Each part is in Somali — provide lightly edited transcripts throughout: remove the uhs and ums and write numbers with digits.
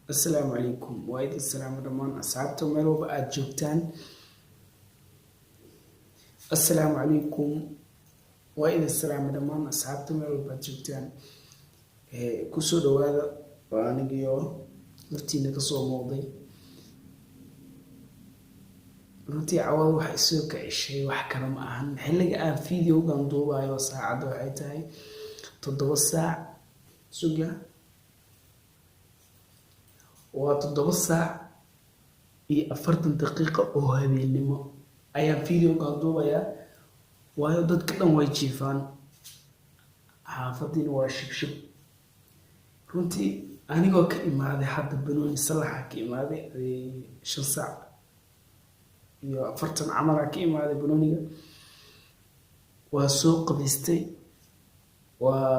السلام عليكم وايد السلام رمان أصحابتم ملو بقى جوجتان. السلام عليكم وايد السلام رمان أصحابتم ملو بقى جوجتان. كسر هذا وأنا جيو نفتي نقصو موضي runtii cawada waxa isoo kacishay wax kale ma ahan xilliga aan fiidiyowgan duubayo saacadu waxay tahay 7 saac suga waa 7 saac iyo 40 daqiiqo oo habeenimo ayaan fiidiyowgan duubaya waayo dadka dhan way jiifaan xaafadina waa shibshib runtii anigoo ka imaaday hadda banooni salaxa ka imaaday 5 saac iyo 40 camal ka imaaday banooniga waa soo qabaystay waa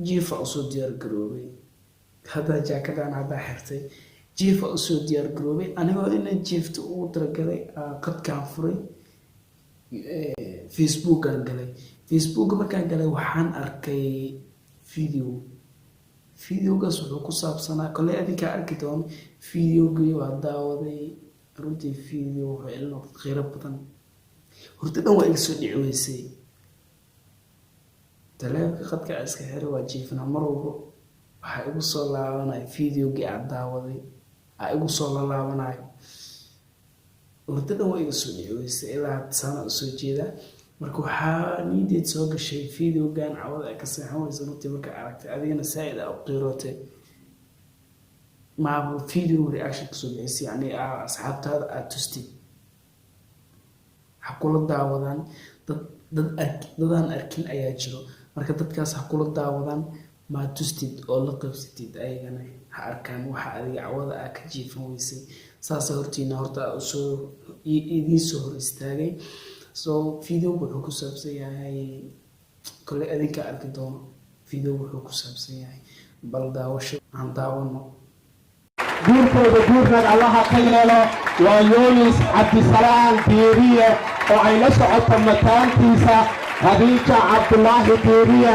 jiifa usoo diyaar garoobay hada jaakadan hada xirtay jiifa usoo diyaar garoobay anigoo inaan jiifta ugu talagalay qadkaan furay Facebook aan galay Facebook markaan galay waxaan arkay videogaas wuxuu ku saabsanaa kale adinka arki doon videogii waa daawaday runtii video wuxuu ila noqday kheyr badan horta dhan waa iga soo dhici weysay taleefanka qadka iska xiray waa jiifna mar walba waxa igu soo laabanay videogii aan daawaday igu soo laabanayo horta dhan waa iga soo dhici weysay ilaa sana soo jeeda marka waxaa niideed soo gashay videogan cawada ka saxan weysa runtii marka aragtay adigana saaid u qiirootay ما فيديو رياكشن كسوبيس يعني أصحاب هذا أتوستي حقول الدعوة ضدان أركين أياجرو مركز تكاس حقول الدعوة ما توستي أو لقب ستيد أي يعني أركان وحادي عوض أكجي فويسي ساسورتي نورتا أسو يدي سهر استاجي فيديو بحكو سبسي يعني كل أذيك أركدون فيديو بحكو سبسي يعني بل داوش عن داونا guurkooda guurkan allaha ka yeelo waa yoonis cabdisalaan diiriye oo ay la socoto mataantiisa khadiijo cabdulaahi diiriye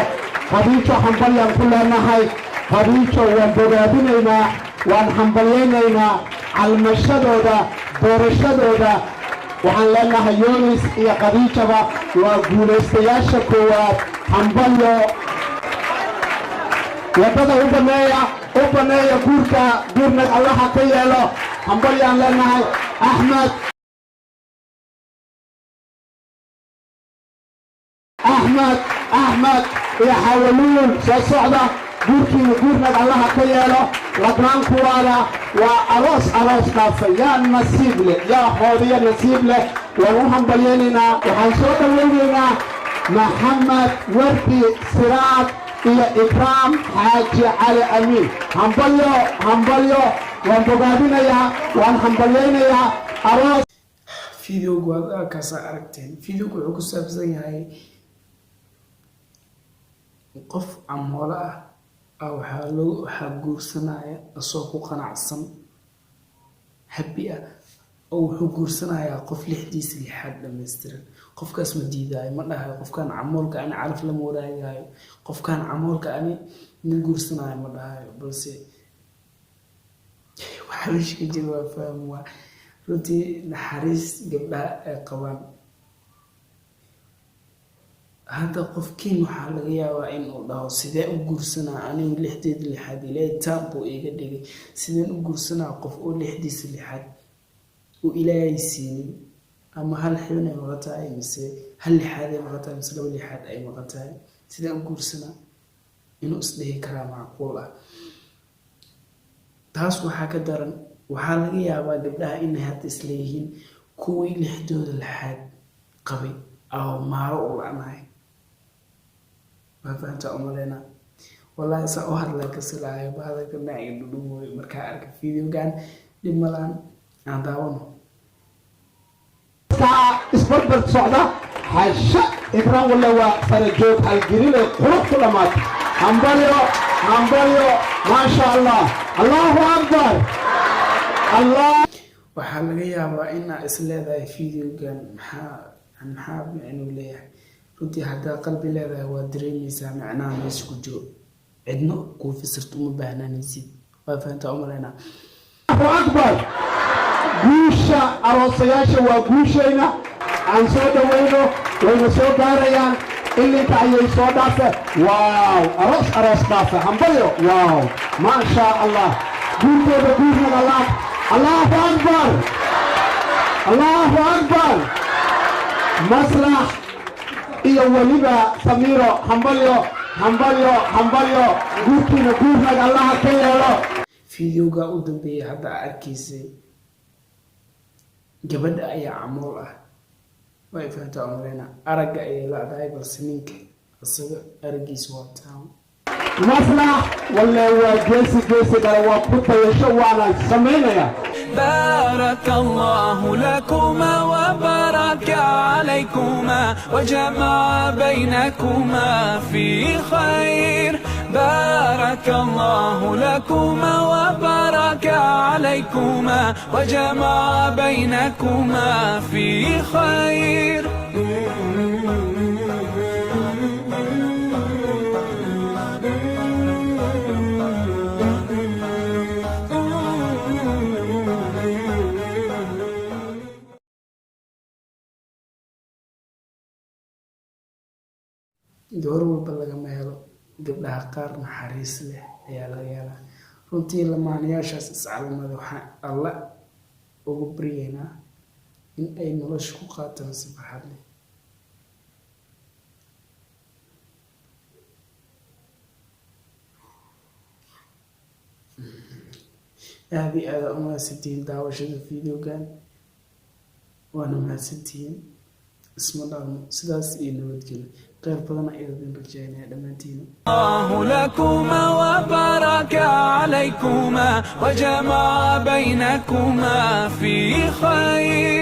khadiijo hambalyaan ku leenahay khadiijo waan bogaadinaynaa waan hambalyaynaynaa calmashadooda doorashadooda waxaan leenahay yoonis iyo khadiijaba waa guulaystayaasha koowaad hambalyo wadada u baneeya guurna allaha ka yeelo hambalyaan leenahay axmed iyo xawaluul soo socda guurna allaha ka yeelo ladnaankuwaada waa aroos dhaafay yaa nasiib leh yaa hoodiya nasiib leh waan u hambalyaynaynaa waxaan soo dhawaynaynaa maxamed wardi siraad iyo ikraam xaaji cali amiin hambalyo waan bogaadinayaa waan hambalyaynayaa aroos videogu waad kaasa aragteen videogu wuxuu ku saabsan yahay qof amoola waxaa guursanaya asoo ku qanacsan happy oo wuxuu guursanayaa qof lixdiisa lixaad dhammaystiran qofkaas ma diidaayo ma dhahayo qofkaan camoolka ani caraf lama wadaagayo qofkaan camoolka ani ma guursanayo ma dhahayo balse waxa meesha ka jira waa faham waa runtii naxariis gabdhaha ay qabaan hadda qofkiin waxaa laga yaabaa in uu dhaho sidee u guursanaa anigu lixdeeda lixaad ilaahay taab buu iga dhigay sideen u guursanaa qof oo lixdiisa lixaad وإلهي سيني أما هل حين مغتاي مسي هل لحادي مغتاي مسي لو لحاد أي مغتاي سيدا أقول سنة إنه أصله كلام معقولة تاس وحاك درن وحالك يا أبا قبلها إنها تسليهين كوي لحدود الحاد قوي أو ما رأوا معي ما فهمت أمرنا والله سأوهد لك السلاحي وبهذا كنا يدلوه مركارك فيديو كان لملان عن داونه isbarbar socda hasha ikraan wala waa farajoog halgelin qurux kulamaad hambalyo maasha allah allahu akbar allah waxaa laga yaabaa inaa isleedahay videogan maxaa micnuu leeyahay runtii haddaa qalbi leedahay waa dareemaysaa macnaha meesha ku jiro cidno kuu fasirto uma baahnanaysid waa fahantaa umaleynaa أكبر guusha aroosayaasha waa guushayna aan soo dhawayno wayna soo gaarayaan ilinka ayay soo dhaafe waaw aroos dhaafe hambalyo waaw ma sha Allah guurtooda guurnada Allah Allahu akbar Allahu akbar masrax iyo waliba Samiro hambalyo guurtiina guurnada Allah ka yeelo fiidiyowga u dambeeyay hadda arkiisay gabadha ayaa camool ah way fahantaa umaleena aragga ayay leedahay balse ninka isaga araggiisa waa taan maslax walla waa geesi kale waa ku tayasho waana samaynaya بارك الله لكما وبارك عليكما وجمع بينكما في خير بارك الله لكما وبارك عليكما وجمع بينكما في خير door walba lagama helo gabdhaha qaar naxariis leh ayaa laga helaa runtii lamaanayaashaas iscalmada waxaan alla ugu baryaynaa in ay nolosha ku qaataan si farxad leh aad iyo aad umahadsantihiin daawashada fiidiyowgan waana mahadsantihiin اسم الله سداس نبتكلم غير بدنا إذا بنرجعنا دمانتينا الله لكما وبارك عليكما وجمع بينكما في خير